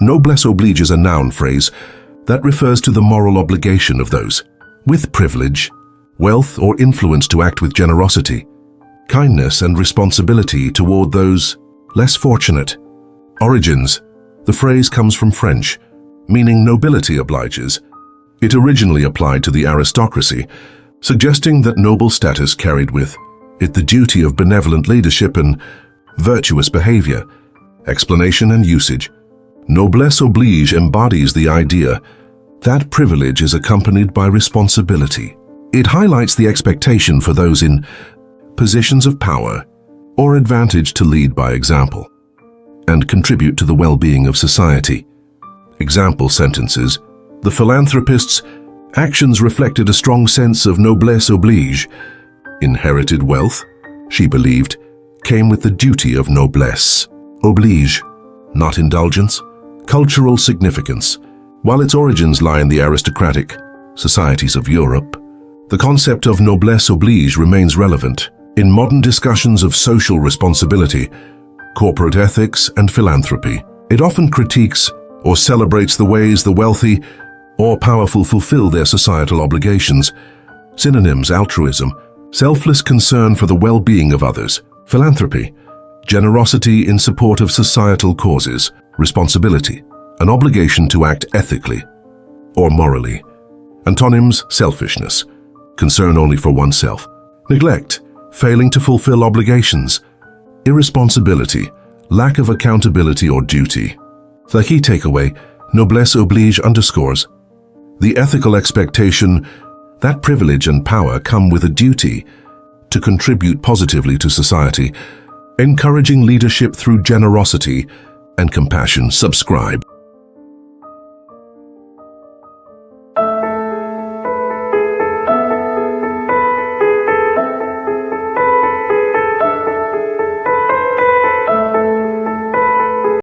Noblesse oblige is a noun phrase that refers to the moral obligation of those with privilege, wealth, or influence to act with generosity, kindness, and responsibility toward those less fortunate. Origins: the phrase comes from French, meaning nobility obliges. It originally applied to the aristocracy, suggesting that noble status carried with it the duty of benevolent leadership and virtuous behavior. Explanation and usage: noblesse oblige embodies the idea that privilege is accompanied by responsibility. It highlights the expectation for those in positions of power or advantage to lead by example and contribute to the well-being of society. Example sentences: the philanthropist's actions reflected a strong sense of noblesse oblige. Inherited wealth, she believed, came with the duty of noblesse oblige, not indulgence. Cultural significance: while its origins lie in the aristocratic societies of Europe, the concept of noblesse oblige remains relevant in modern discussions of social responsibility, corporate ethics, and philanthropy. It often critiques or celebrates the ways the wealthy or powerful fulfill their societal obligations. Synonyms: altruism, selfless concern for the well-being of others; philanthropy, generosity in support of societal causes; responsibility, an obligation to act ethically or morally. Antonyms: selfishness, concern only for oneself; neglect, failing to fulfill obligations; irresponsibility, lack of accountability or duty. The key takeaway: noblesse oblige underscores the ethical expectation that privilege and power come with a duty to contribute positively to society, encouraging leadership through generosity and compassion. Subscribe